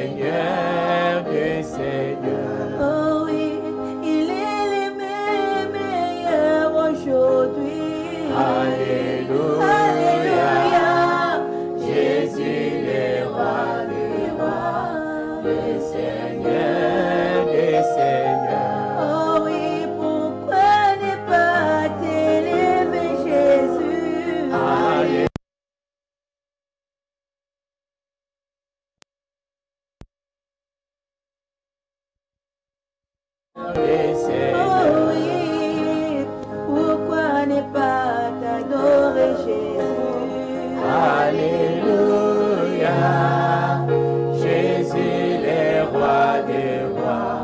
Seigneur des Seigneurs. Oh oui, il est le meilleur aujourd'hui. Alléluia. Alléluia. Jésus le roi des rois, le Seigneur des Seigneurs. Oh oui, pourquoi ne pas t'élever, Jésus? Alléluia. Des Seigneurs. Oh oui, pourquoi ne pas t'adorer, Jésus? Alléluia. Jésus le roi des rois,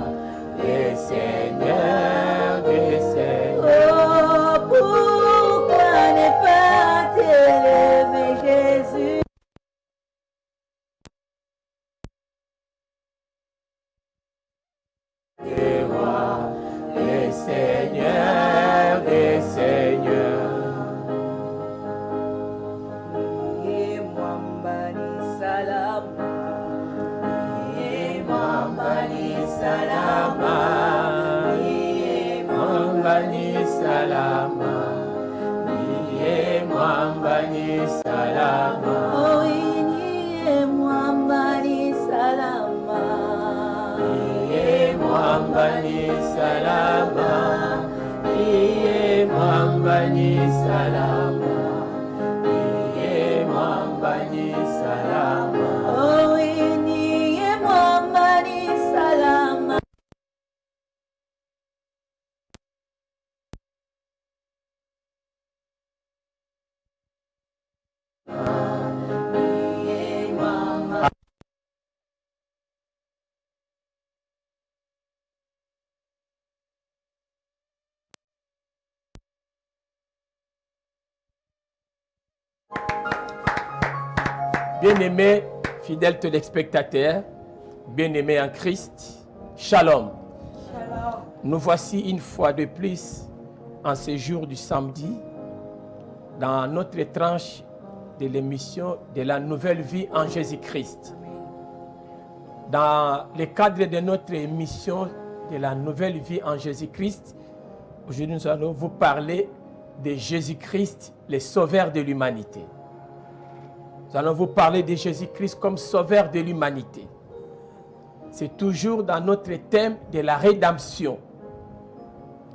le Seigneur des Seigneurs. Oh, pourquoi ne pas t'élever, Jésus? Des rois, le Seigneur des Seigneurs. Ye mwamba ni salama, ye Mwamba ni salama, mwamba ni salama, niye mwamba ni salama. oh, ye mwamba ni salama, Niye mwamba ni salama, niye mwamba ni salama, niye mwamba ni salama. oh, ye mwamba ni salama. Ye mwamba. Bien-aimés, fidèles téléspectateurs, bien-aimés en Christ, Shalom. Nous voici une fois de plus en ce jour du samedi dans notre tranche de l'émission de la nouvelle vie en Jésus-Christ. Dans le cadre de notre émission de la nouvelle vie en Jésus-Christ, aujourd'hui nous allons vous parler de Jésus-Christ, le sauveur de l'humanité. Nous allons vous parler de Jésus-Christ comme sauveur de l'humanité. C'est toujours dans notre thème de la rédemption.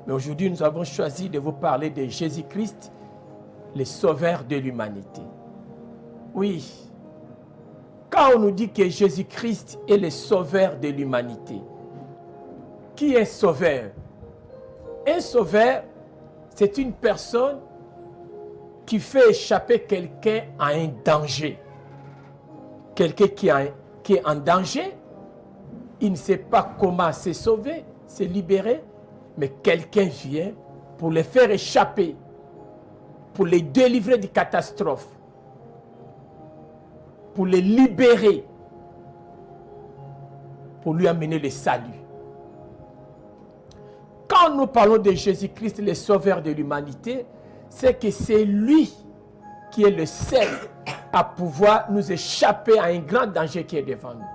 Mais aujourd'hui, nous avons choisi de vous parler de Jésus-Christ, le sauveur de l'humanité. Oui, quand on nous dit que Jésus-Christ est le sauveur de l'humanité, qui est sauveur? Un sauveur, c'est une personne qui fait échapper quelqu'un à un danger. Quelqu'un qui est en danger, il ne sait pas comment se sauver, se libérer, mais quelqu'un vient pour le faire échapper, pour les délivrer de catastrophes, pour les libérer, pour lui amener le salut. Quand nous parlons de Jésus-Christ, le sauveur de l'humanité, c'est que c'est lui qui est le seul à pouvoir nous échapper à un grand danger qui est devant nous.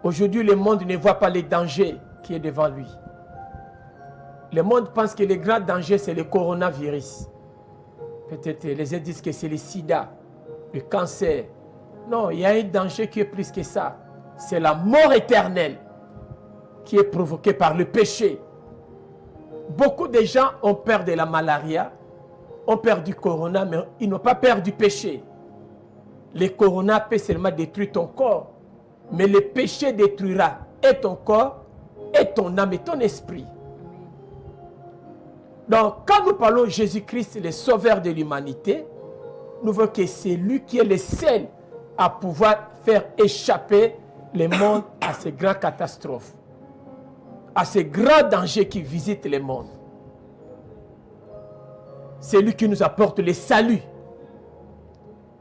Aujourd'hui, le monde ne voit pas le danger qui est devant lui. Le monde pense que le grand danger, c'est le coronavirus. Peut-être les uns disent que c'est le sida, le cancer. Non, il y a un danger qui est plus que ça. C'est la mort éternelle qui est provoquée par le péché. Beaucoup de gens ont peur de la malaria, ont peur du corona, mais ils n'ont pas peur du péché. Le corona peut seulement détruire ton corps, mais le péché détruira et ton corps, et ton âme, et ton esprit. Donc, quand nous parlons de Jésus-Christ, le sauveur de l'humanité, nous voyons que c'est lui qui est le seul à pouvoir faire échapper le monde à ces grandes catastrophes, à ces grands dangers qui visitent le monde. C'est lui qui nous apporte le salut.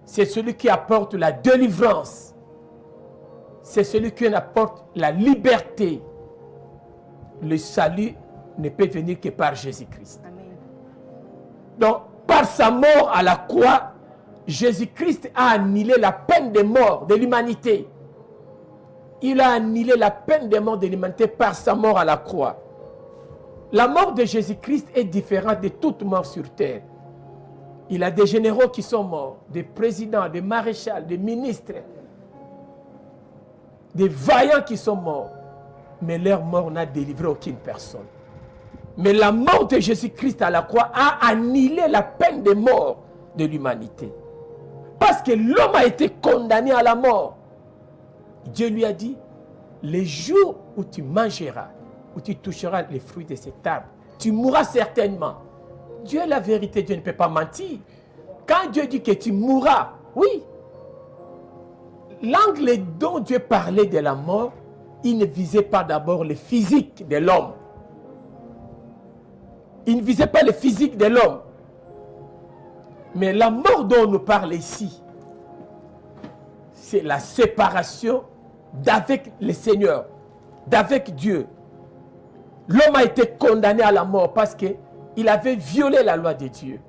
C'est celui qui apporte la délivrance. C'est celui qui nous apporte la liberté. Le salut ne peut venir que par Jésus-Christ. Donc, par sa mort à la croix, Jésus-Christ a annulé la peine de mort de l'humanité. il a annulé la peine de mort de l'humanité par sa mort à la croix. La mort de Jésus-Christ est différente de toute mort sur terre. Il y a des généraux qui sont morts, des présidents, des maréchals, des ministres, des vaillants qui sont morts. Mais leur mort n'a délivré aucune personne. Mais la mort de Jésus-Christ à la croix a annulé la peine de mort de l'humanité. Parce que l'homme a été condamné à la mort. Dieu lui a dit, les jours où tu mangeras, où tu toucheras les fruits de cet arbre, tu mourras certainement. Dieu est la vérité, Dieu ne peut pas mentir. Quand Dieu dit que tu mourras, oui. L'angle dont Dieu parlait de la mort, il ne visait pas d'abord le physique de l'homme. Il ne visait pas le physique de l'homme. Mais la mort dont on nous parle ici, c'est la séparation d'avec le Seigneur, d'avec Dieu. L'homme a été condamné à la mort parce qu'il avait violé la loi de Dieu.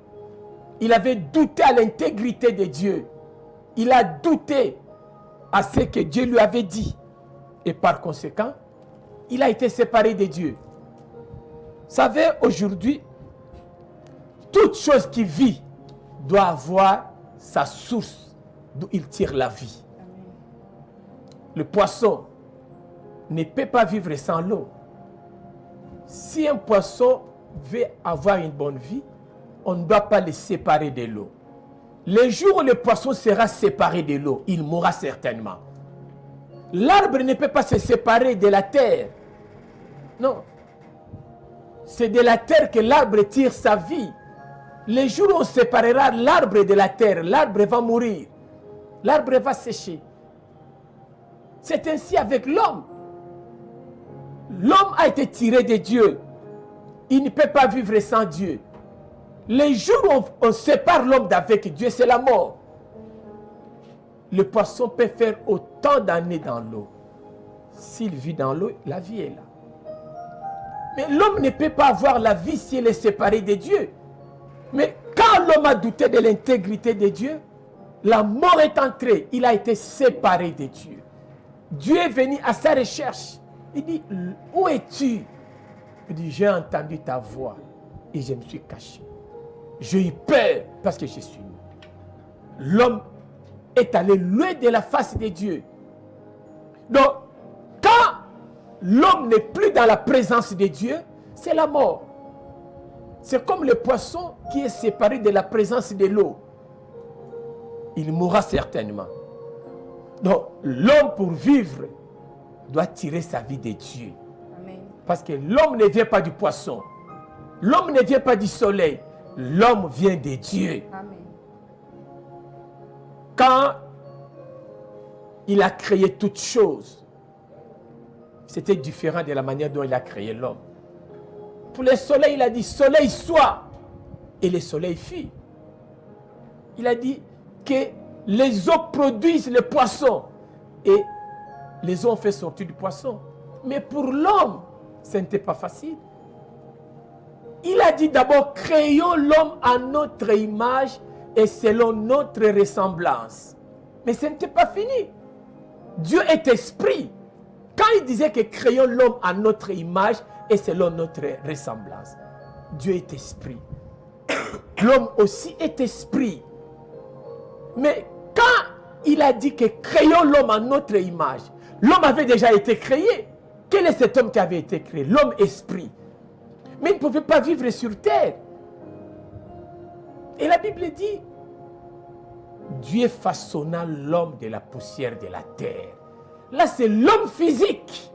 Il avait douté à l'intégrité de Dieu. Il a douté à ce que Dieu lui avait dit. Et par conséquent, il a été séparé de Dieu. Vous savez, aujourd'hui, toute chose qui vit doit avoir sa source d'où il tire la vie. Le poisson ne peut pas vivre sans l'eau. Si un poisson veut avoir une bonne vie, on ne doit pas le séparer de l'eau. Le jour où le poisson sera séparé de l'eau, il mourra certainement. L'arbre ne peut pas se séparer de la terre. Non. C'est de la terre que l'arbre tire sa vie. Le jour où on séparera l'arbre de la terre, l'arbre va mourir. L'arbre va sécher. C'est ainsi avec l'homme. L'homme a été tiré de Dieu. Il ne peut pas vivre sans Dieu. Les jours où on sépare l'homme d'avec Dieu, c'est la mort. Le poisson peut faire autant d'années dans l'eau. S'il vit dans l'eau, la vie est là. Mais l'homme ne peut pas avoir la vie s'il est séparé de Dieu. Mais quand l'homme a douté de l'intégrité de Dieu, la mort est entrée. Il a été séparé de Dieu. Dieu est venu à sa recherche. Il dit, où es-tu? Il dit, j'ai entendu ta voix et je me suis caché. J'ai eu peur parce que je suis mort. L'homme est allé loin de la face de Dieu. Donc, quand l'homme n'est plus dans la présence de Dieu, c'est la mort. C'est comme le poisson qui est séparé de la présence de l'eau. Il mourra certainement. Donc, l'homme pour vivre doit tirer sa vie de Dieu. Amen. Parce que l'homme ne vient pas du poisson. L'homme ne vient pas du soleil. L'homme vient de Dieu. Amen. Quand il a créé toutes choses, c'était différent de la manière dont il a créé l'homme. Pour le soleil, il a dit, soleil soit. Et le soleil fit. Il a dit que les eaux produisent le poisson. Et les eaux ont fait sortir du poisson. Mais pour l'homme, ce n'était pas facile. Il a dit d'abord, créons l'homme à notre image et selon notre ressemblance. Mais ce n'était pas fini. Dieu est esprit. Quand il disait que créons l'homme à notre image et selon notre ressemblance, Dieu est esprit. L'homme aussi est esprit. Mais quand il a dit que créons l'homme à notre image, l'homme avait déjà été créé. Quel est cet homme qui avait été créé? L'homme esprit. Mais il ne pouvait pas vivre sur terre. Et la Bible dit, Dieu façonna l'homme de la poussière de la terre. Là, c'est l'homme physique.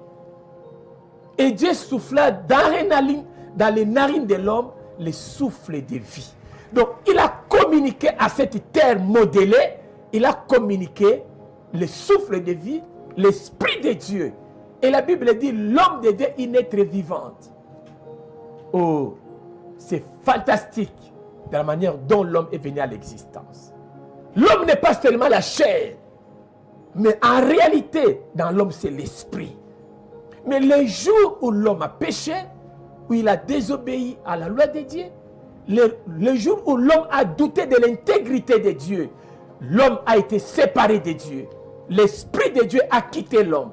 Et Dieu souffla dans les narines de l'homme le souffle de vie. Donc, il a communiqué à cette terre modelée, il a communiqué le souffle de vie, l'esprit de Dieu. Et la Bible dit, l'homme devient une être vivante. Oh, c'est fantastique de la manière dont l'homme est venu à l'existence. L'homme n'est pas seulement la chair, mais en réalité, dans l'homme, c'est l'esprit. Mais le jour où l'homme a péché, où il a désobéi à la loi de Dieu, le jour où l'homme a douté de l'intégrité de Dieu, l'homme a été séparé de Dieu. L'esprit de Dieu a quitté l'homme.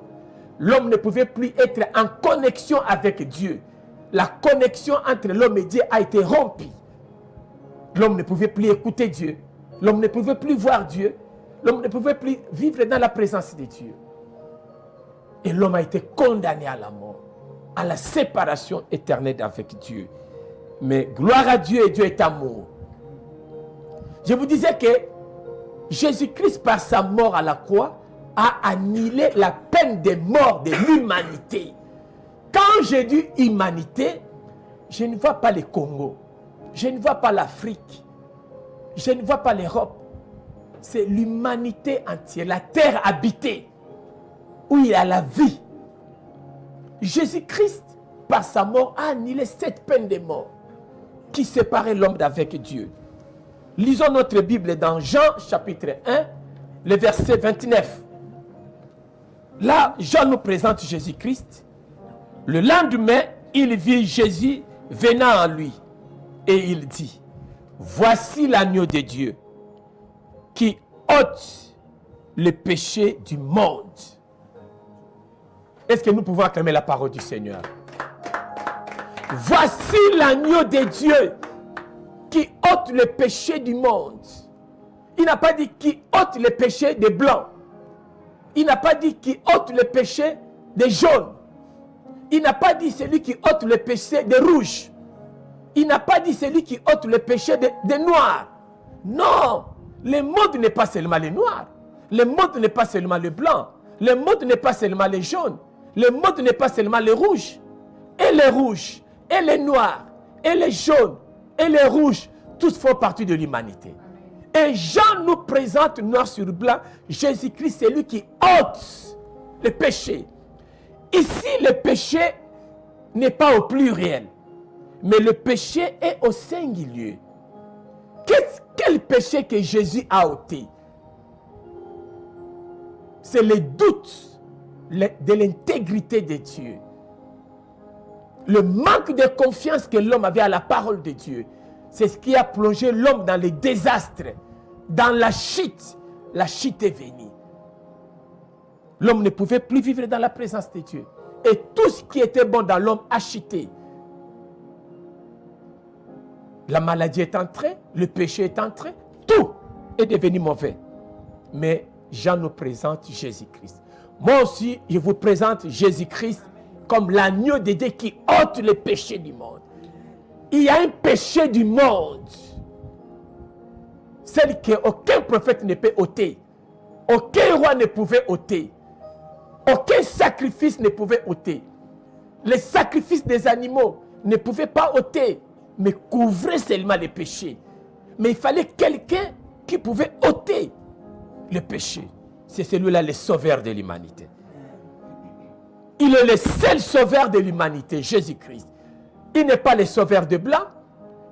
l'homme ne pouvait plus être en connexion avec Dieu. La connexion entre l'homme et Dieu a été rompue. L'homme ne pouvait plus écouter Dieu. L'homme ne pouvait plus voir Dieu. L'homme ne pouvait plus vivre dans la présence de Dieu. Et l'homme a été condamné à la mort, à la séparation éternelle avec Dieu. Mais gloire à Dieu, et Dieu est amour. Je vous disais que Jésus-Christ, par sa mort à la croix, a annihilé la peine de mort de l'humanité. Quand j'ai dit humanité, je ne vois pas le Congo, je ne vois pas l'Afrique, je ne vois pas l'Europe. C'est l'humanité entière, la terre habitée, où il y a la vie. Jésus-Christ, par sa mort, a annihilé cette peine de mort qui séparait l'homme d'avec Dieu. Lisons notre Bible dans Jean chapitre 1, le verset 29. Là, Jean nous présente Jésus-Christ. Le lendemain, il vit Jésus venant à lui. Et il dit, voici l'agneau de Dieu qui ôte le péché du monde. Est-ce que nous pouvons acclamer la parole du Seigneur? Voici l'agneau de Dieu qui ôte le péché du monde. Il n'a pas dit qui ôte le péché des blancs. Il n'a pas dit qui ôte le péché des jaunes. Il n'a pas dit celui qui ôte le péché des rouges. Il n'a pas dit celui qui ôte le péché des noirs. Non, le monde n'est pas seulement les noirs. Le monde n'est pas seulement les blancs. Le monde n'est pas seulement les jaunes. Le monde n'est pas seulement les rouges. Et les rouges, et les noirs, et les jaunes, et les rouges, tous font partie de l'humanité. Et Jean nous présente noir sur blanc, Jésus-Christ, c'est lui qui ôte le péché. Ici, le péché n'est pas au pluriel, mais le péché est au singulier. Quel péché que Jésus a ôté? C'est le doute de l'intégrité de Dieu. Le manque de confiance que l'homme avait à la parole de Dieu. C'est ce qui a plongé l'homme dans les désastres, dans la chute. La chute est venue. L'homme ne pouvait plus vivre dans la présence de Dieu. Et tout ce qui était bon dans l'homme a chuté. La maladie est entrée, le péché est entré, tout est devenu mauvais. Mais Jean nous présente Jésus-Christ. Moi aussi, je vous présente Jésus-Christ comme l'agneau de Dieu qui ôte le péché du monde. Il y a un péché du monde, celle qu'aucun prophète ne peut ôter, aucun roi ne pouvait ôter, aucun sacrifice ne pouvait ôter. Les sacrifices des animaux ne pouvaient pas ôter, mais couvraient seulement les péchés. Mais il fallait quelqu'un qui pouvait ôter le péché. C'est celui-là, le sauveur de l'humanité. Il est le seul sauveur de l'humanité, Jésus-Christ. Il n'est pas le sauveur de blanc,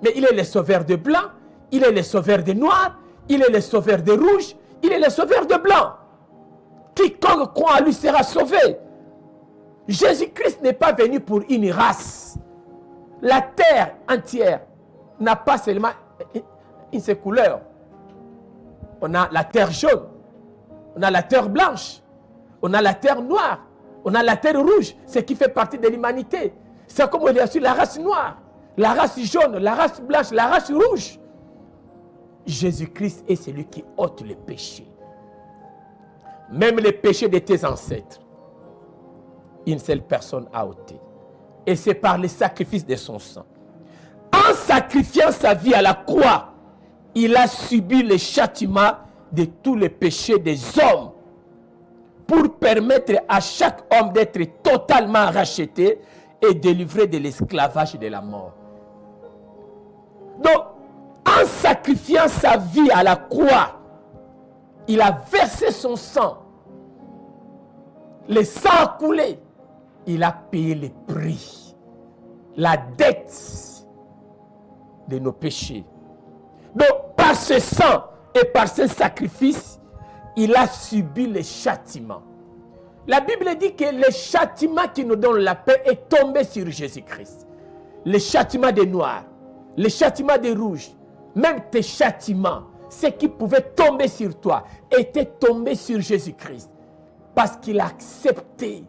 mais il est le sauveur de blanc, il est le sauveur de noirs, il est le sauveur de rouges, il est le sauveur de blanc. Quiconque croit à lui sera sauvé. Jésus-Christ n'est pas venu pour une race. La terre entière n'a pas seulement une seule couleur. On a la terre jaune, on a la terre blanche, on a la terre noire, on a la terre rouge, ce qui fait partie de l'humanité. C'est comme on dit sur la race noire, la race jaune, la race blanche, la race rouge. Jésus-Christ est celui qui ôte les péchés. Même les péchés de tes ancêtres, une seule personne a ôté. Et c'est par le sacrifice de son sang. En sacrifiant sa vie à la croix, il a subi le châtiment de tous les péchés des hommes pour permettre à chaque homme d'être totalement racheté et délivré de l'esclavage et de la mort. Donc, en sacrifiant sa vie à la croix, il a versé son sang. Le sang a coulé. Il a payé le prix, la dette de nos péchés. Donc, par ce sang et par ce sacrifice, il a subi le châtiment. La Bible dit que le châtiment qui nous donne la paix est tombé sur Jésus-Christ. Le châtiment des noirs, le châtiment des rouges, même tes châtiments, ce qui pouvait tomber sur toi, était tombé sur Jésus-Christ. Parce qu'il a accepté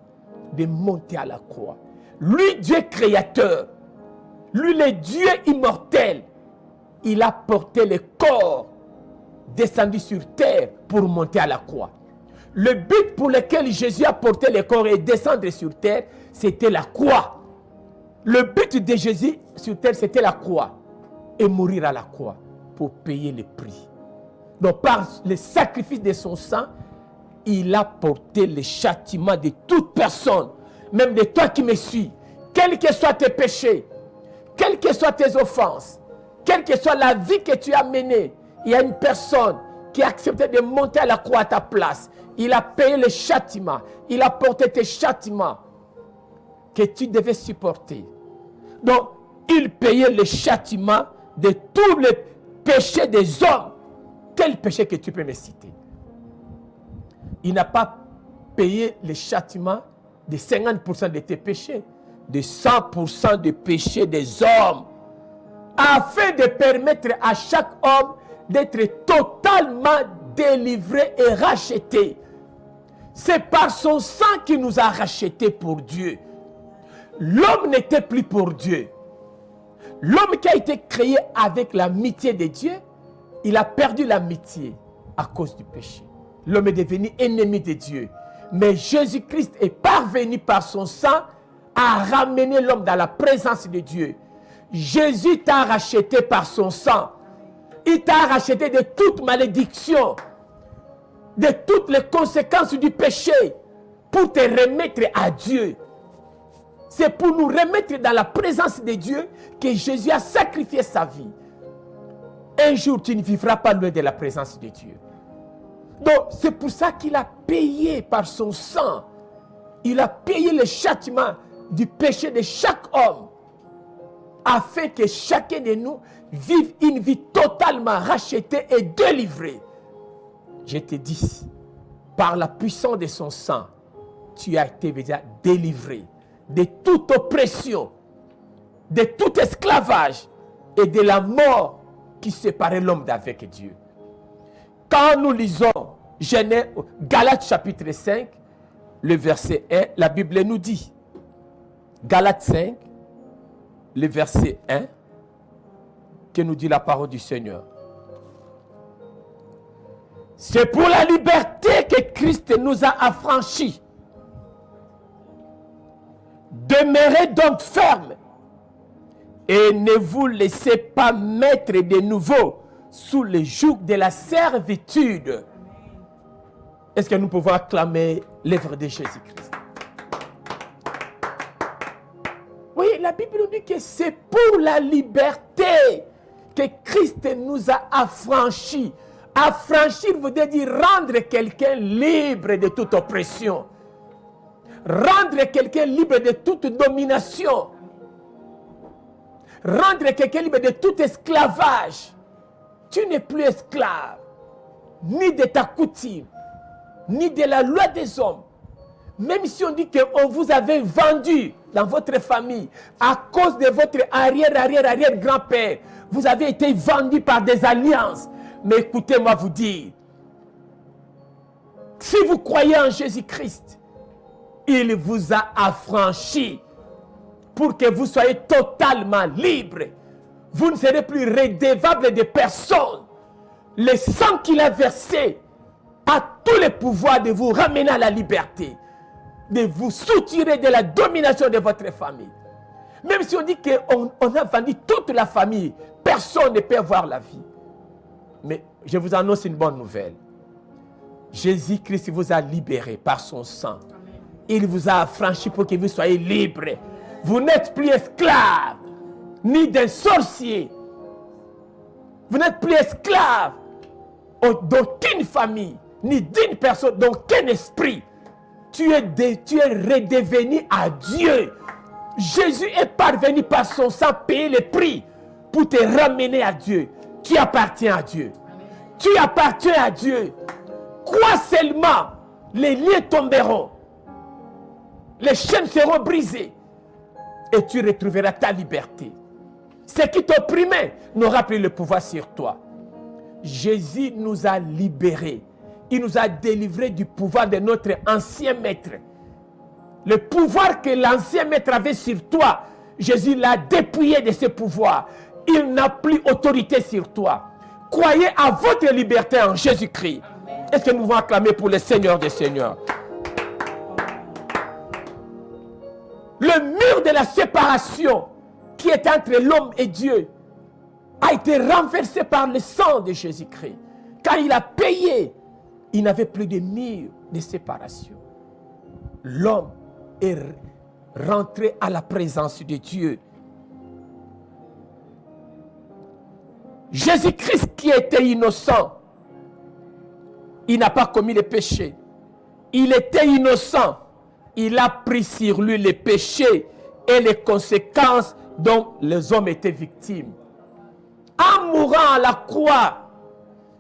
de monter à la croix. Lui, Dieu créateur, lui, le Dieu immortel, il a porté le corps descendu sur terre pour monter à la croix. Le but pour lequel Jésus a porté le corps et descendu sur terre, c'était la croix. Le but de Jésus sur terre, c'était la croix. Et mourir à la croix pour payer le prix. Donc par le sacrifice de son sang, il a porté le châtiment de toute personne, même de toi qui me suis, quels que soient tes péchés, quelles que soient tes offenses, quelle que soit la vie que tu as menée. Il y a une personne qui a accepté de monter à la croix à ta place. Il a payé le châtiment. Il a porté tes châtiments que tu devais supporter. Donc, il payait le châtiment de tous les péchés des hommes. Quel péché que tu peux me citer? Il n'a pas payé le châtiment de 50% de tes péchés, de 100% des péchés des hommes, afin de permettre à chaque homme d'être totalement délivré et racheté. C'est par son sang qu'il nous a rachetés pour Dieu. L'homme n'était plus pour Dieu. L'homme qui a été créé avec l'amitié de Dieu, il a perdu l'amitié à cause du péché. L'homme est devenu ennemi de Dieu. Mais Jésus-Christ est parvenu par son sang à ramener l'homme dans la présence de Dieu. Jésus t'a racheté par son sang. Il t'a racheté de toute malédiction, de toutes les conséquences du péché, pour te remettre à Dieu. C'est pour nous remettre dans la présence de Dieu que Jésus a sacrifié sa vie. Un jour, tu ne vivras pas loin de la présence de Dieu. Donc, c'est pour ça qu'il a payé par son sang. Il a payé le châtiment du péché de chaque homme, afin que chacun de nous vive une vie totalement rachetée et délivrée. Je te dis, par la puissance de son sang, tu as été déjà délivré de toute oppression, de tout esclavage et de la mort qui séparait l'homme d'avec Dieu. Quand nous lisons Galates chapitre 5, le verset 1, la Bible nous dit, Galates 5, le verset 1, que nous dit la parole du Seigneur. C'est pour la liberté que Christ nous a affranchis. Demeurez donc fermes et ne vous laissez pas mettre de nouveau sous le joug de la servitude. Est-ce que nous pouvons acclamer l'œuvre de Jésus-Christ? Oui, la Bible nous dit que c'est pour la liberté que Christ nous a affranchis. Affranchir veut dire rendre quelqu'un libre de toute oppression. Rendre quelqu'un libre de toute domination. Rendre quelqu'un libre de tout esclavage. Tu n'es plus esclave, ni de ta coutume, ni de la loi des hommes. Même si on dit qu'on vous avait vendu dans votre famille à cause de votre arrière-grand-père, vous avez été vendu par des alliances. Mais écoutez-moi vous dire, si vous croyez en Jésus-Christ, il vous a affranchi pour que vous soyez totalement libre. Vous ne serez plus redevable de personne. Le sang qu'il a versé a tout le pouvoir de vous ramener à la liberté, de vous soutirer de la domination de votre famille. Même si on dit qu'on a vendu toute la famille, personne ne peut avoir la vie. Mais je vous annonce une bonne nouvelle. Jésus-Christ vous a libéré par son sang. Il vous a affranchi pour que vous soyez libres. Vous n'êtes plus esclave, ni d'un sorcier. Vous n'êtes plus esclave d'aucune famille, ni d'une personne, d'aucun esprit. Tu es redevenu à Dieu. Jésus est parvenu par son sang payer le prix pour te ramener à Dieu. Tu appartiens à Dieu. Tu appartiens à Dieu. Crois seulement, les liens tomberont. Les chaînes seront brisées. Et tu retrouveras ta liberté. Ce qui t'opprimait n'aura plus le pouvoir sur toi. Jésus nous a libérés. Il nous a délivrés du pouvoir de notre ancien maître. Le pouvoir que l'ancien maître avait sur toi, Jésus l'a dépouillé de ce pouvoir. Il n'a plus autorité sur toi. Croyez à votre liberté en Jésus-Christ. Est-ce que nous pouvons acclamer pour le Seigneur des Seigneurs? Le mur de la séparation qui est entre l'homme et Dieu a été renversé par le sang de Jésus-Christ. Quand il a payé, il n'avait plus de mur de séparation. L'homme est rentré à la présence de Dieu. Jésus-Christ qui était innocent, il n'a pas commis le péché. Il était innocent. Il a pris sur lui les péchés et les conséquences dont les hommes étaient victimes. En mourant à la croix,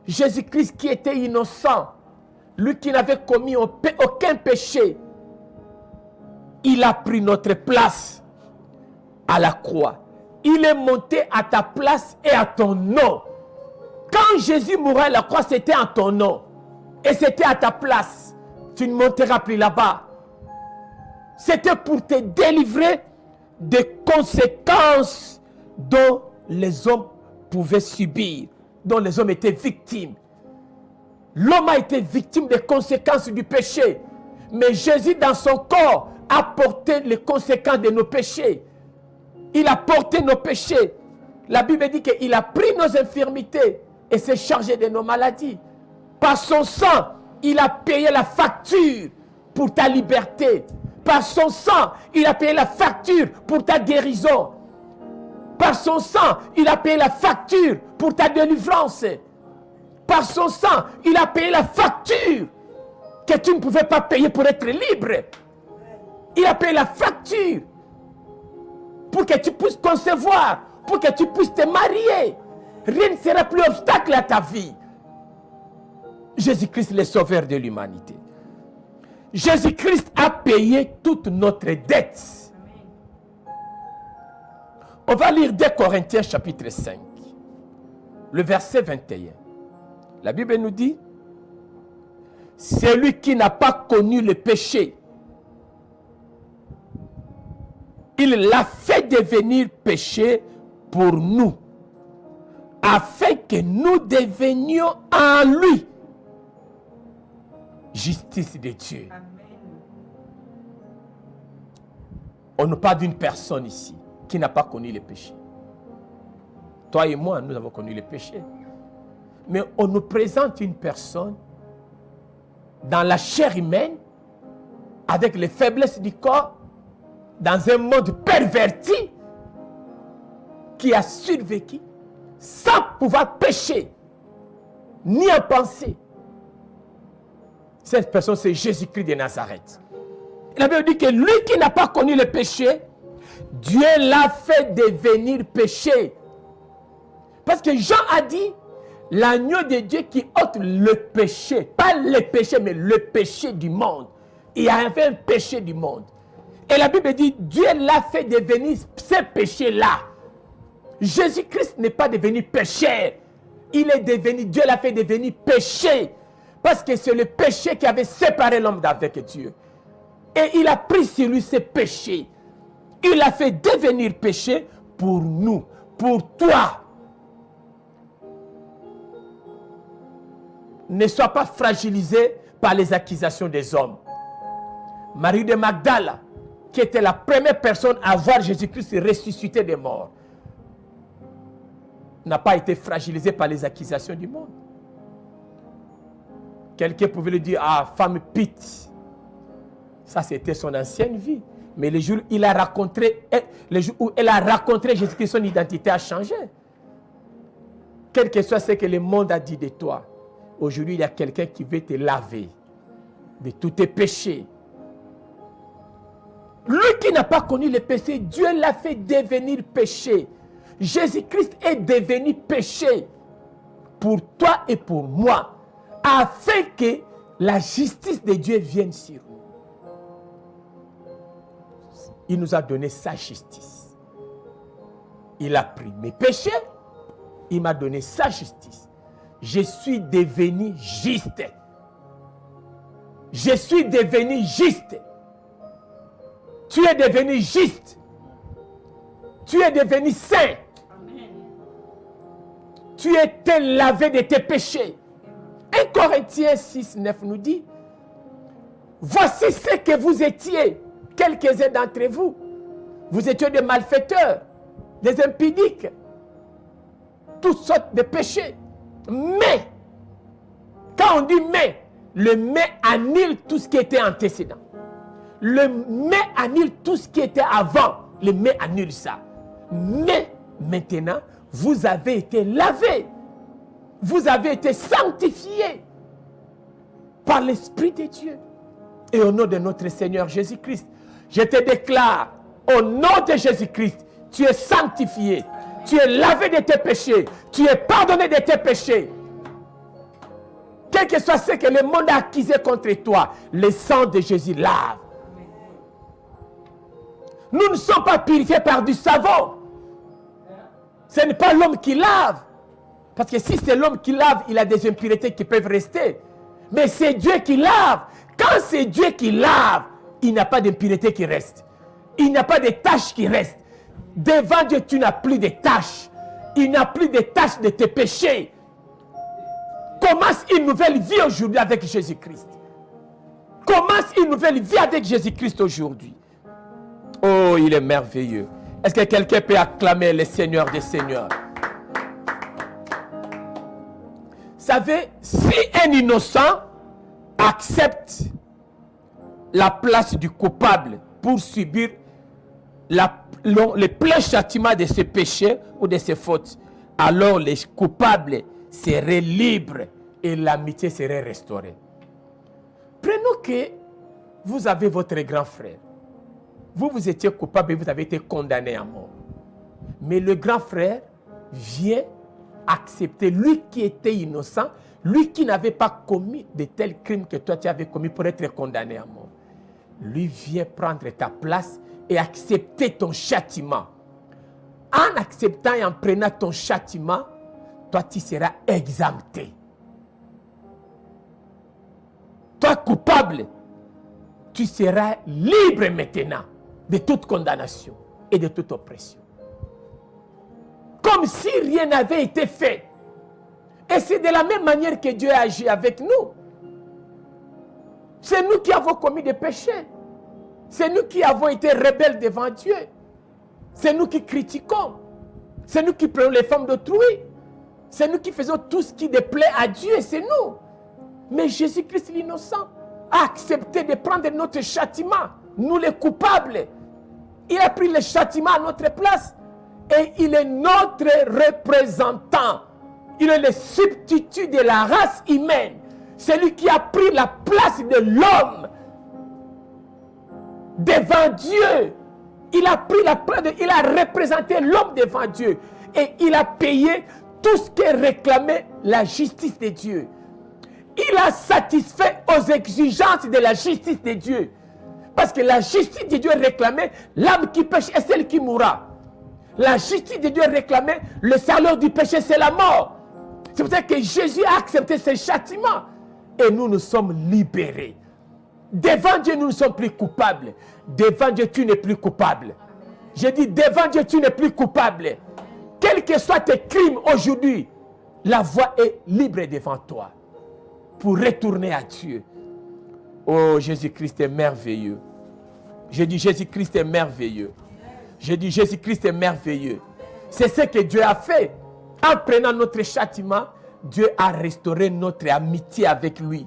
Jésus-Christ qui était innocent, lui qui n'avait commis aucun péché, il a pris notre place à la croix. Il est monté à ta place et à ton nom. Quand Jésus mourait à la croix, c'était en ton nom. Et c'était à ta place. Tu ne monteras plus là-bas. C'était pour te délivrer des conséquences dont les hommes pouvaient subir, dont les hommes étaient victimes. L'homme a été victime des conséquences du péché. Mais Jésus, dans son corps, a porté les conséquences de nos péchés. Il a porté nos péchés. La Bible dit qu'il a pris nos infirmités et s'est chargé de nos maladies. Par son sang, il a payé la facture pour ta liberté. Par son sang, il a payé la facture pour ta guérison. Par son sang, il a payé la facture pour ta délivrance. Par son sang, il a payé la facture que tu ne pouvais pas payer pour être libre. Il a payé la facture pour que tu puisses concevoir, pour que tu puisses te marier. Rien ne sera plus obstacle à ta vie. Jésus-Christ, le sauveur de l'humanité. Jésus-Christ a payé toute notre dette. On va lire 2 Corinthiens chapitre 5, le verset 21. La Bible nous dit, celui qui n'a pas connu le péché, il l'a fait devenir péché pour nous, afin que nous devenions en lui justice de Dieu. Amen. On nous parle d'une personne ici qui n'a pas connu le péché. Toi et moi, nous avons connu le péché. Mais on nous présente une personne dans la chair humaine, avec les faiblesses du corps, dans un monde perverti, qui a survécu sans pouvoir pécher, ni en penser. Cette personne, c'est Jésus-Christ de Nazareth. La Bible dit que lui qui n'a pas connu le péché, Dieu l'a fait devenir péché. Parce que Jean a dit, l'agneau de Dieu qui ôte le péché, pas le péché, mais le péché du monde. Il y avait un péché du monde. Et la Bible dit, Dieu l'a fait devenir ce péché-là. Jésus-Christ n'est pas devenu péché. Il est devenu, Dieu l'a fait devenir péché. Parce que c'est le péché qui avait séparé l'homme d'avec Dieu. Et il a pris sur lui ce péché. Il l'a fait devenir péché pour nous, pour toi. Ne sois pas fragilisé par les accusations des hommes. Marie de Magdala, qui était la première personne à voir Jésus-Christ ressuscité des morts, n'a pas été fragilisée par les accusations du monde. Quelqu'un pouvait lui dire, ah, femme pite. Ça, c'était son ancienne vie. Mais le jour où il a rencontré, le jour où elle a rencontré Jésus-Christ, son identité a changé. Quel que soit ce que le monde a dit de toi, aujourd'hui, il y a quelqu'un qui veut te laver de tous tes péchés. Lui qui n'a pas connu le péché, Dieu l'a fait devenir péché. Jésus-Christ est devenu péché pour toi et pour moi, afin que la justice de Dieu vienne sur nous. Il nous a donné sa justice. Il a pris mes péchés, il m'a donné sa justice. Je suis devenu juste. Je suis devenu juste. Tu es devenu juste. Tu es devenu saint. Tu étais lavé de tes péchés. 1 Corinthiens 6, 9 nous dit, voici ce que vous étiez, quelques-uns d'entre vous. Vous étiez des malfaiteurs, des impudiques, toutes sortes de péchés. Mais, quand on dit mais, le mais annule tout ce qui était antécédent. Le mais annule tout ce qui était avant. Le mais annule ça. Mais maintenant, vous avez été lavés. Vous avez été sanctifiés par l'Esprit de Dieu. Et au nom de notre Seigneur Jésus-Christ, je te déclare, au nom de Jésus-Christ, tu es sanctifié. Tu es lavé de tes péchés. Tu es pardonné de tes péchés. Quel que soit ce que le monde a accusé contre toi, le sang de Jésus lave. Nous ne sommes pas purifiés par du savon. Ce n'est pas l'homme qui lave. Parce que si c'est l'homme qui lave, il a des impuretés qui peuvent rester. Mais c'est Dieu qui lave. Quand c'est Dieu qui lave, il n'y a pas d'impureté qui reste. Il n'y a pas de taches qui restent. Devant Dieu, tu n'as plus de taches. Il n'y a plus de taches de tes péchés. Commence une nouvelle vie aujourd'hui avec Jésus-Christ. Commence une nouvelle vie avec Jésus-Christ aujourd'hui. Oh, il est merveilleux. Est-ce que quelqu'un peut acclamer le Seigneur des Seigneurs? Vous savez, si un innocent accepte la place du coupable pour subir le plein châtiment de ses péchés ou de ses fautes, alors les coupables seraient libres et l'amitié serait restaurée. Prenons que vous avez votre grand frère. Vous étiez coupable et vous avez été condamné à mort. Mais le grand frère vient accepter, lui qui était innocent, lui qui n'avait pas commis de tels crimes que toi tu avais commis pour être condamné à mort. Lui vient prendre ta place et accepter ton châtiment. En acceptant et en prenant ton châtiment, toi tu seras exempté. Toi coupable, tu seras libre maintenant de toute condamnation et de toute oppression. Comme si rien n'avait été fait. Et c'est de la même manière que Dieu agit avec nous. C'est nous qui avons commis des péchés. C'est nous qui avons été rebelles devant Dieu. C'est nous qui critiquons. C'est nous qui prenons les femmes d'autrui. C'est nous qui faisons tout ce qui déplaît à Dieu. C'est nous. Mais Jésus-Christ l'innocent a accepté de prendre notre châtiment. Nous les coupables. Il a pris le châtiment à notre place. Et il est notre représentant. Il est le substitut de la race humaine. C'est lui qui a pris la place de l'homme devant Dieu. Il a pris la place, il a représenté l'homme devant Dieu. Et il a payé tout ce que réclamait la justice de Dieu. Il a satisfait aux exigences de la justice de Dieu. Parce que la justice de Dieu réclamait l'âme qui pêche est celle qui mourra. La justice de Dieu réclamait le salaire du péché, c'est la mort. C'est pour ça que Jésus a accepté ce châtiment. Et nous sommes libérés. Devant Dieu, nous ne sommes plus coupables. Devant Dieu, tu n'es plus coupable. Je dis, devant Dieu, tu n'es plus coupable. Quels que soient tes crimes aujourd'hui, la voie est libre devant toi pour retourner à Dieu. Oh, Jésus-Christ est merveilleux. Je dis, Jésus-Christ est merveilleux. Je dis, Jésus-Christ est merveilleux. C'est ce que Dieu a fait. En prenant notre châtiment, Dieu a restauré notre amitié avec lui.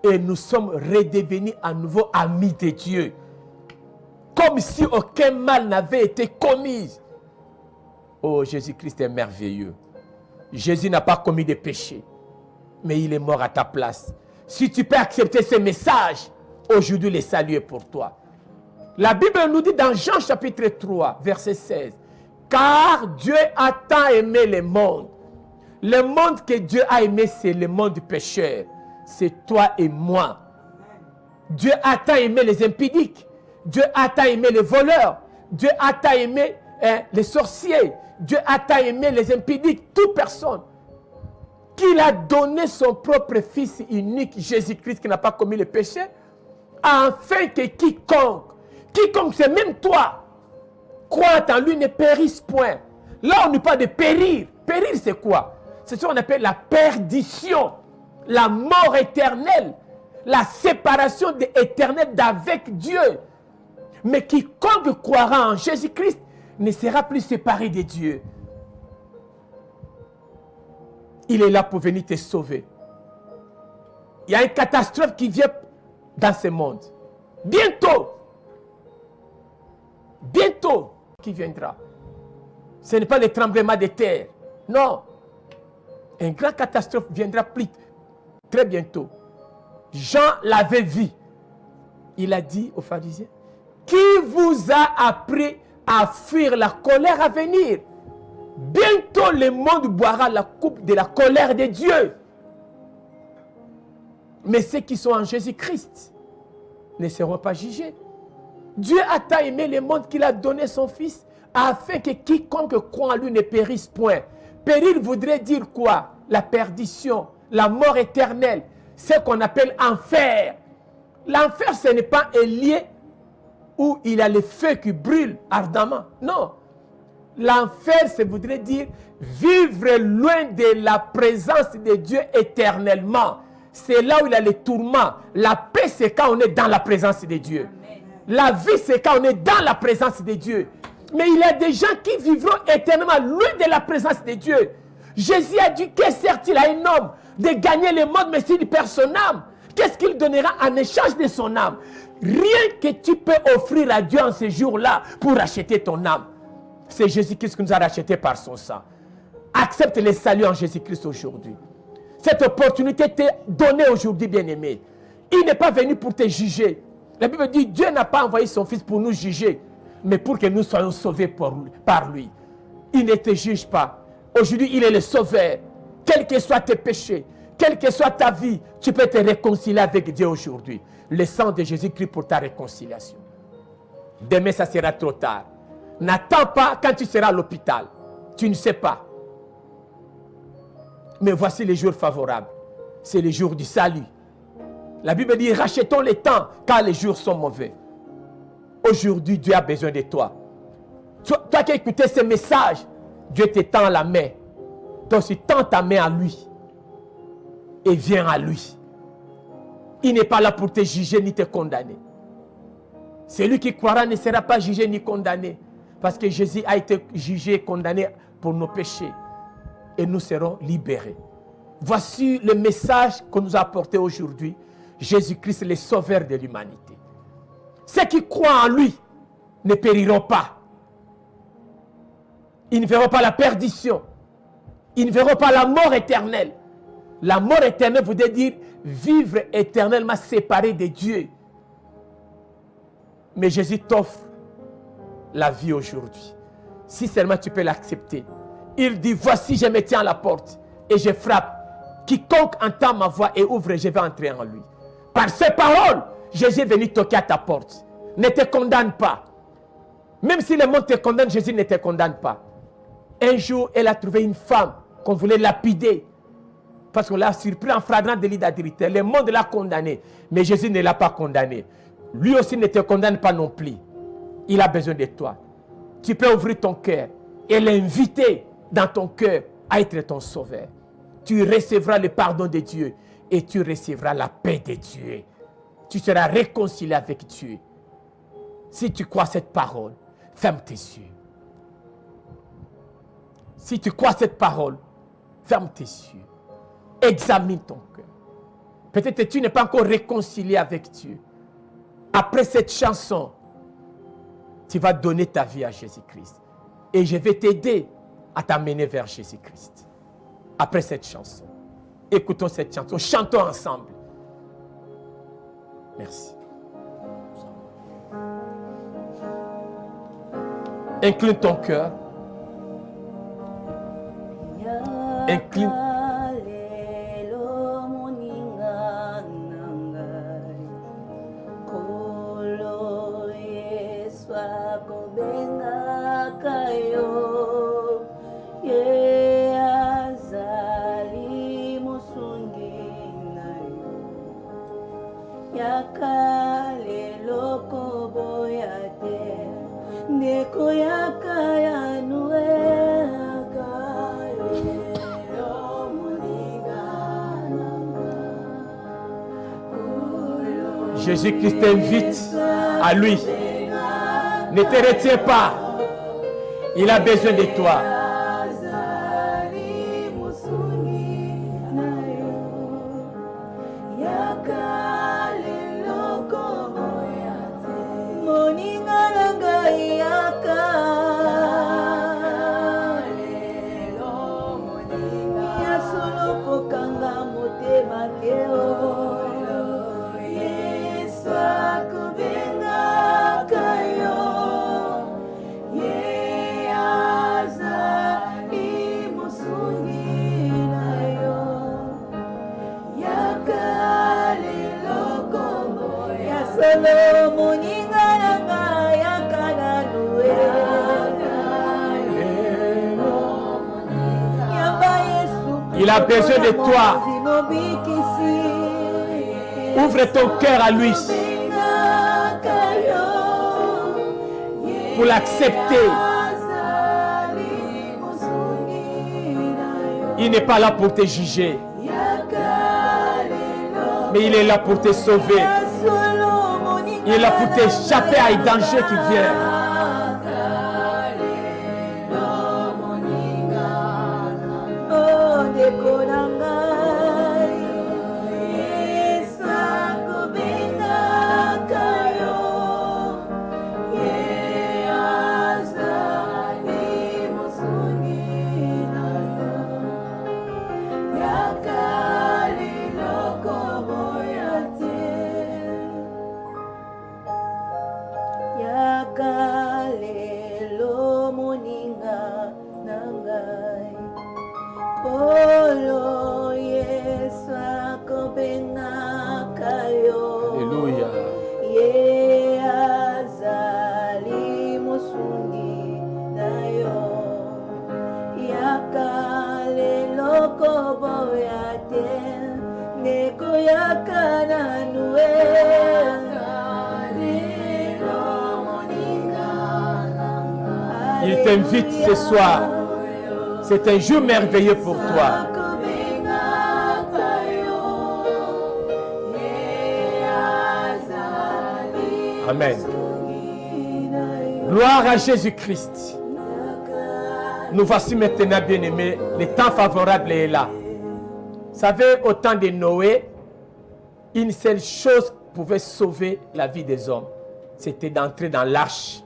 Et nous sommes redevenus à nouveau amis de Dieu. Comme si aucun mal n'avait été commis. Oh, Jésus-Christ est merveilleux. Jésus n'a pas commis de péché. Mais il est mort à ta place. Si tu peux accepter ce message, aujourd'hui le salut est pour toi. La Bible nous dit dans Jean chapitre 3, verset 16. Car Dieu a tant aimé le monde. Le monde que Dieu a aimé, c'est le monde pécheur. C'est toi et moi. Dieu a tant aimé les impudiques. Dieu a tant aimé les voleurs. Dieu a tant aimé les sorciers. Dieu a tant aimé les impudiques. Toute personne. Qu'il a donné son propre Fils unique, Jésus-Christ, qui n'a pas commis le péché, afin que quiconque Quiconque, c'est même toi, croit en lui ne périsse point. Là, on ne parle de périr. Périr, c'est quoi? C'est ce qu'on appelle la perdition, la mort éternelle, la séparation éternelle d'avec Dieu. Mais quiconque croira en Jésus-Christ ne sera plus séparé de Dieu. Il est là pour venir te sauver. Il y a une catastrophe qui vient dans ce monde. Bientôt. Bientôt qui viendra. Ce n'est pas le tremblement de terre. Non. Une grande catastrophe viendra très bientôt. Jean l'avait vu. Il a dit aux pharisiens, qui vous a appris à fuir la colère à venir? Bientôt le monde boira la coupe de la colère de Dieu. Mais ceux qui sont en Jésus-Christ ne seront pas jugés. Dieu a tant aimé le monde qu'il a donné son Fils afin que quiconque croit en lui ne périsse point. Périr voudrait dire quoi? La perdition, la mort éternelle, ce qu'on appelle enfer. L'enfer, ce n'est pas un lieu où il y a le feu qui brûle ardemment. Non. L'enfer, ça voudrait dire vivre loin de la présence de Dieu éternellement. C'est là où il y a les tourments. La paix, c'est quand on est dans la présence de Dieu. Amen. La vie, c'est quand on est dans la présence de Dieu. Mais il y a des gens qui vivront éternellement loin de la présence de Dieu. Jésus a dit, que sert-il à un homme de gagner le monde, mais s'il perd son âme? Qu'est-ce qu'il donnera en échange de son âme? Rien que tu peux offrir à Dieu en ce jour-là pour racheter ton âme. C'est Jésus-Christ qui nous a racheté par son sang. Accepte le salut en Jésus-Christ aujourd'hui. Cette opportunité t'est donnée aujourd'hui, bien-aimé. Il n'est pas venu pour te juger. La Bible dit, Dieu n'a pas envoyé son Fils pour nous juger, mais pour que nous soyons sauvés par lui. Il ne te juge pas. Aujourd'hui, il est le sauveur. Quels que soient tes péchés, quelle que soit ta vie, tu peux te réconcilier avec Dieu aujourd'hui. Le sang de Jésus-Christ pour ta réconciliation. Demain, ça sera trop tard. N'attends pas quand tu seras à l'hôpital. Tu ne sais pas. Mais voici les jours favorables. C'est les jours du salut. La Bible dit, rachetons les temps car les jours sont mauvais. Aujourd'hui, Dieu a besoin de toi. Toi qui as écouté ce message, Dieu te tend la main. Toi aussi, tends ta main à lui. Et viens à lui. Il n'est pas là pour te juger ni te condamner. Celui qui croira ne sera pas jugé ni condamné. Parce que Jésus a été jugé et condamné pour nos péchés. Et nous serons libérés. Voici le message qu'on nous a apporté aujourd'hui. Jésus-Christ, le sauveur de l'humanité. Ceux qui croient en lui ne périront pas. Ils ne verront pas la perdition. Ils ne verront pas la mort éternelle. La mort éternelle voudrait dire vivre éternellement séparé de Dieu. Mais Jésus t'offre la vie aujourd'hui. Si seulement tu peux l'accepter. Il dit, voici, je me tiens à la porte et je frappe. Quiconque entend ma voix et ouvre, je vais entrer en lui. Par ces paroles, Jésus est venu toquer à ta porte. Ne te condamne pas. Même si le monde te condamne, Jésus ne te condamne pas. Un jour, elle a trouvé une femme qu'on voulait lapider. Parce qu'on l'a surpris en flagrant délit d'adultère. Le monde l'a condamné. Mais Jésus ne l'a pas condamné. Lui aussi ne te condamne pas non plus. Il a besoin de toi. Tu peux ouvrir ton cœur et l'inviter dans ton cœur à être ton sauveur. Tu recevras le pardon de Dieu et tu recevras la paix de Dieu. Tu seras réconcilié avec Dieu. Si tu crois cette parole, ferme tes yeux. Si tu crois cette parole, ferme tes yeux. Examine ton cœur. Peut-être que tu n'es pas encore réconcilié avec Dieu. Après cette chanson, tu vas donner ta vie à Jésus-Christ. Et je vais t'aider à t'amener vers Jésus-Christ. Après cette chanson, écoutons cette chanson, chantons ensemble. Merci. Incline ton cœur. Incline. Yakale lokobo ya ndeko yaka ya nueka lelo moninga nanga. Jésus-Christ t'invite à lui. Ne te retiens pas. Il a besoin de toi. Il a besoin de toi. Ouvre ton cœur à lui pour l'accepter. Il n'est pas là pour te juger, mais il est là pour te sauver. Il est là pour t'échapper à un danger qui vient. Il t'invite ce soir. C'est un jour merveilleux pour toi. Amen. Gloire à Jésus-Christ. Nous voici maintenant, bien-aimés. Le temps favorable est là. Vous savez, au temps de Noé, une seule chose pouvait sauver la vie des hommes. C'était d'entrer dans l'arche.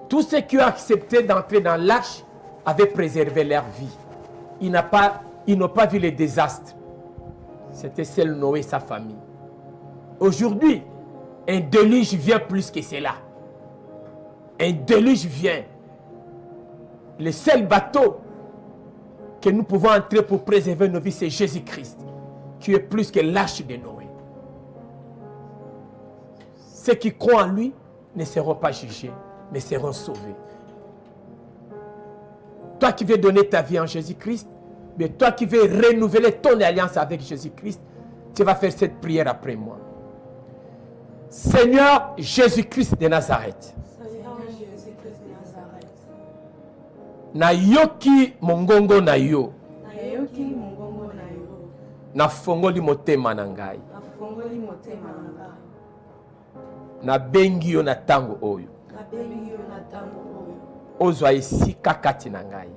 Tous ceux qui ont accepté d'entrer dans l'arche avaient préservé leur vie. Ils n'ont pas vu les désastres. C'était seul Noé et sa famille. Aujourd'hui, un déluge vient plus que cela. Un déluge vient. Le seul bateau que nous pouvons entrer pour préserver nos vies, c'est Jésus-Christ, qui est plus que l'arche de Noé. Ceux qui croient en lui ne seront pas jugés, mais seront sauvés. Toi qui veux donner ta vie en Jésus-Christ, mais toi qui veux renouveler ton alliance avec Jésus-Christ, tu vas faire cette prière après moi. Seigneur Jésus-Christ de Nazareth, nayoki mongongo na yo, nafongoli motema na ngai, nabengi yo na tango oyo, ozwa esika kati na ngai,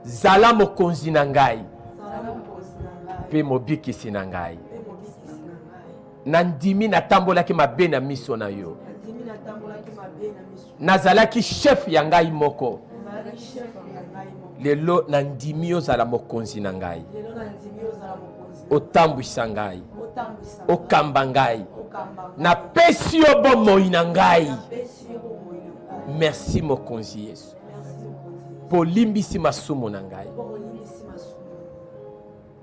zala mokonzi na ngai, pe mobikisi na ngai. Nandimi natambolaki mabe na miso na yo. Nazalaki chef ya ngai moko. Lelo nandimi ozala mokonzi na ngai. Otambwisa ngai. Okamba ngai. Napesi yo bomoi na ngai. Merci mokonzi Yesu. Polimbisi masumu na ngai.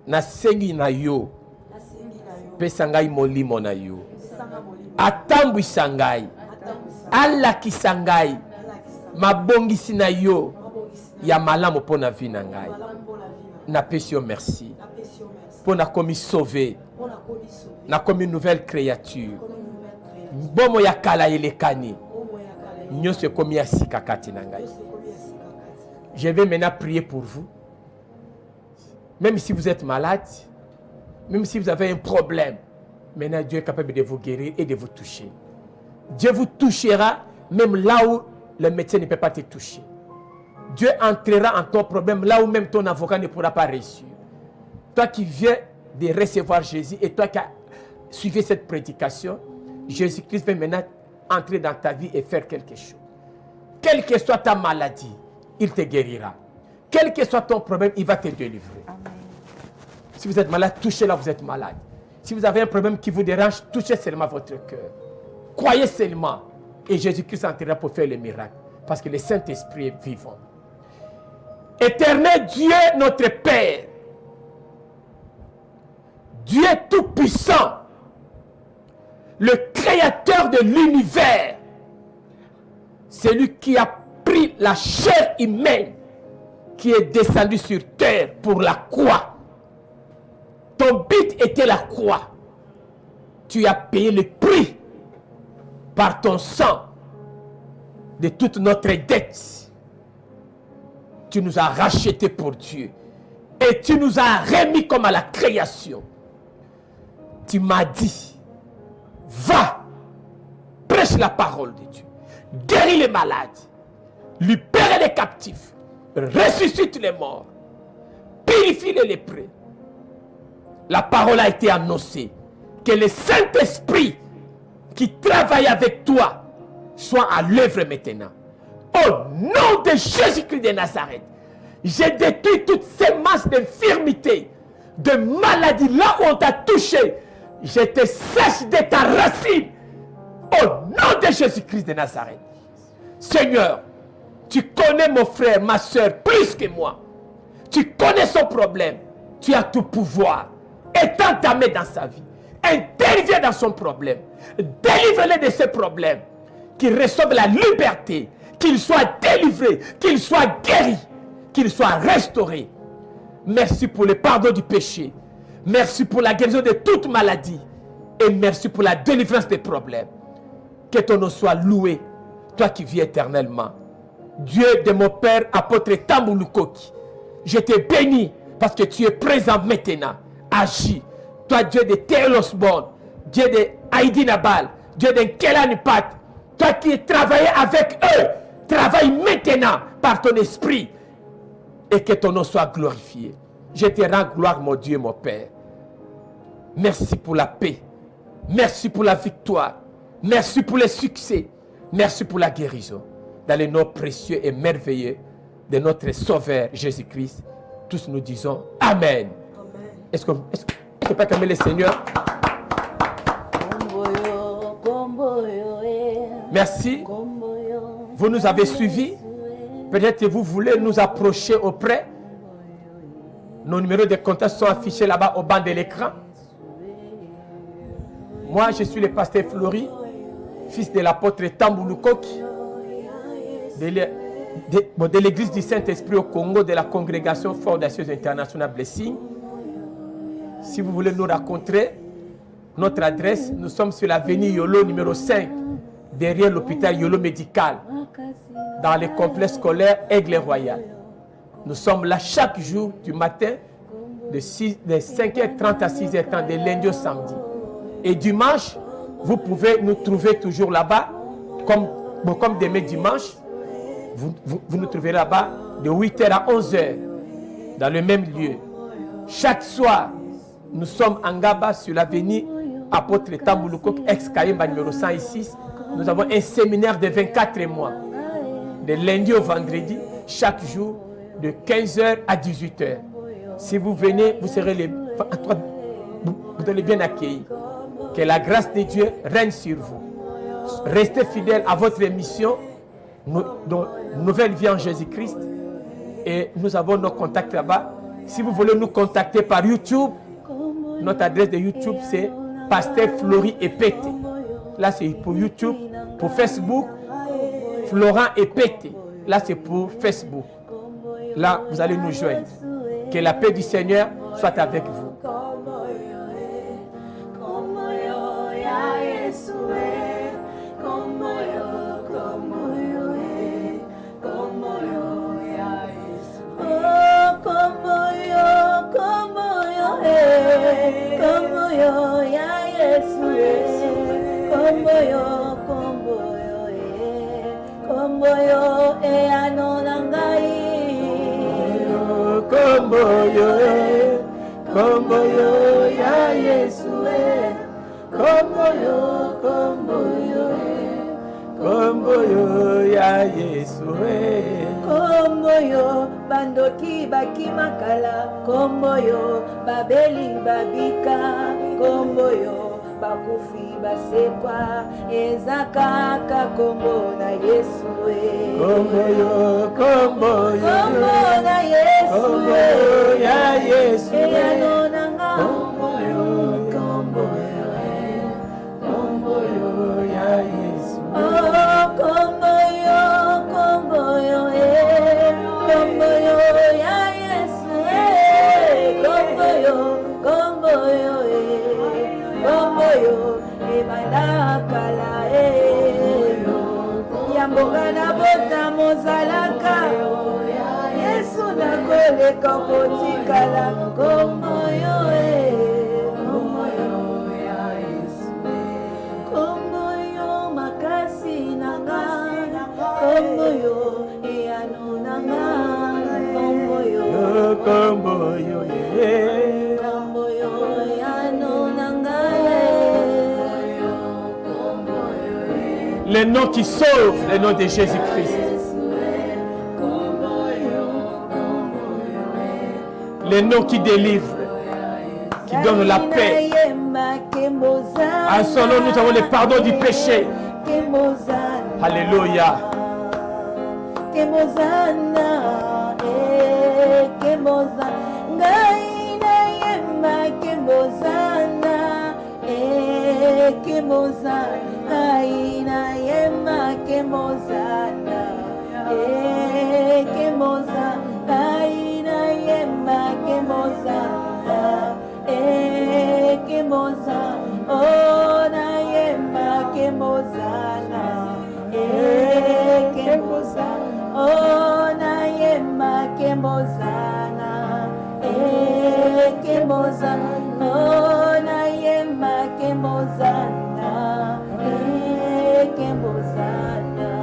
Nasengi na yo. Pesa ngai molimo na yo. Atambwisa ngai. Alakisa ngai. Mabongisi na yo. Ya malamu pona vi na ngai. Napesi yo merci. Pona komi sauvé. Na komi nouvelle créature. Bomo ya kala elekani. nyonso ekomi ya sika kati na ngai. Je vais maintenant prier pour vous. Même si vous êtes malade, même si vous avez un problème, maintenant Dieu est capable de vous guérir et de vous toucher. Dieu vous touchera même là où le médecin ne peut pas te toucher. Dieu entrera en ton problème là où même ton avocat ne pourra pas réussir. Toi qui viens de recevoir Jésus et toi qui as suivi cette prédication, Jésus-Christ va maintenant entrer dans ta vie et faire quelque chose. Quelle que soit ta maladie, il te guérira. Quel que soit ton problème, il va te délivrer. Amen. Si vous êtes malade, touchez là où vous êtes malade. Si vous avez un problème qui vous dérange, touchez seulement votre cœur. Croyez seulement. Et Jésus-Christ entrera pour faire le miracle. Parce que le Saint-Esprit est vivant. Éternel Dieu, notre Père, Dieu tout-puissant, le créateur de l'univers, celui qui a pris la chair humaine, qui est descendu sur terre pour la croix. Ton but était la croix. Tu as payé le prix par ton sang de toute notre dette. Tu nous as rachetés pour Dieu. Et tu nous as remis comme à la création. Tu m'as dit, va, prêche la parole de Dieu. Guéris les malades. Libère les captifs. Ressuscite les morts. Purifie les lépreux. La parole a été annoncée. Que le Saint-Esprit qui travaille avec toi soit à l'œuvre maintenant. Au nom de Jésus-Christ de Nazareth, j'ai détruit toutes ces masses d'infirmités, de maladies, là où on t'a touché. Je te sèche de ta racine. Au nom de Jésus-Christ de Nazareth. Seigneur, tu connais mon frère, ma soeur, plus que moi. Tu connais son problème. Tu as tout pouvoir. Étends ta main dans sa vie. Interviens dans son problème. Délivre-le de ses problèmes. Qu'il reçoive la liberté. Qu'il soit délivré. Qu'il soit guéri. Qu'il soit restauré. Merci pour le pardon du péché. Merci pour la guérison de toute maladie. Et merci pour la délivrance des problèmes. Que ton nom soit loué. Toi qui vis éternellement. Dieu de mon Père, apôtre Tambou Lukoki, je te bénis parce que tu es présent maintenant. Agis. Toi, Dieu de Théolosbon, Dieu de Haïdi Nabal, Dieu de Kelanipat, toi qui travailles avec eux, travaille maintenant par ton esprit et que ton nom soit glorifié. Je te rends gloire, mon Dieu, mon Père. Merci pour la paix. Merci pour la victoire. Merci pour le succès. Merci pour la guérison. Dans le nom précieux et merveilleux de notre Sauveur Jésus-Christ, tous nous disons Amen. Est-ce que vous pouvez acclamer le Seigneur? Merci. Vous nous avez suivis. Peut-être que vous voulez nous approcher auprès. Nos numéros de contact sont affichés là-bas au bas de l'écran. Moi, je suis le pasteur Flori, fils de l'apôtre Tambou Lukoki, de l'église du Saint-Esprit au Congo, de la congrégation Fondation International Blessing. Si vous voulez nous rencontrer, notre adresse, nous sommes sur l'avenue Yolo numéro 5, derrière l'hôpital Yolo Médical, dans le complexe scolaire Aigle Royal. Nous sommes là chaque jour du matin, de 5h30 à 6h30, de lundi au samedi. Et dimanche, vous pouvez nous trouver toujours là-bas, comme demain dimanche. Vous nous trouverez là-bas de 8h à 11h, dans le même lieu. Chaque soir, nous sommes en Gaba sur l'avenue Apôtre Tambou Lukoki, ex-Kayemba numéro 106. Nous avons un séminaire de 24 mois, de lundi au vendredi, chaque jour, de 15h à 18h. Si vous venez, vous serez bien accueillis. Que la grâce de Dieu règne sur vous. Restez fidèles à votre mission, Nouvelle Vie en Jésus-Christ. Et nous avons nos contacts là-bas. Si vous voulez nous contacter par YouTube, notre adresse de YouTube, c'est Pasteur Flori Epete. Là, c'est pour YouTube. Pour Facebook, Florent Epete. Là, c'est pour Facebook. Là, vous allez nous joindre. Que la paix du Seigneur soit avec vous. Como yo, Kombo yo eyano na ngai. Kombo yo ya Yesu kombo yo ya Yesu Kombo yo bandoki bakimakala, kombo yo babeli babika, kombo yo bakufi basekwa, ezakaka kombo na Yesu kombo yo na Yesu kombo yo ya Yesu eyano nanga kombo yo ya Yesu kombo yo kombo yo ya Yesu kombo yo ebandakala yamboka na bota mozalaka Yesu nakoleka kotikala kombo yo kombo yo makasi nanga kombo yo eyano nanga kombo yo kombo yo eyano nanga le nom qui sauve, le nom de Jésus-Christ. Le nom qui délivre, qui donne la paix. En son nom, nous avons le pardon du péché. Alléluia.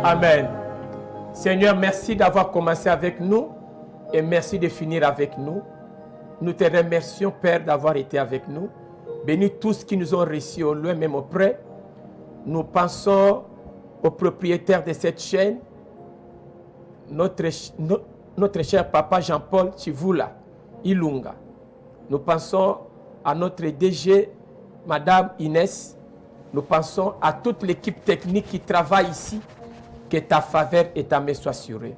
Amen. Seigneur, merci d'avoir commencé avec nous et merci de finir avec nous. Nous te remercions, Père, d'avoir été avec nous. Bénis tous qui nous ont reçus au loin, même auprès. Nous pensons au propriétaire de cette chaîne, notre cher papa Jean-Paul Chivula Ilunga. Nous pensons à notre DG, Madame Inès. Nous pensons à toute l'équipe technique qui travaille ici. Que ta faveur et ta main soient assurées.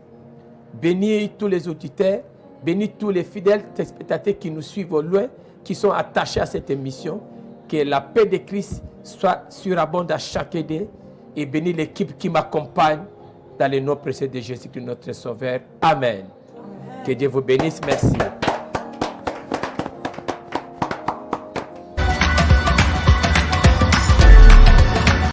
Bénis tous les auditeurs, bénis tous les fidèles spectateurs qui nous suivent au loin, qui sont attachés à cette émission. Que la paix de Christ soit surabonde à chaque idée. Et bénis l'équipe qui m'accompagne dans le nom précieux de Jésus-Christ, notre Sauveur. Amen. Que Dieu vous bénisse. Merci.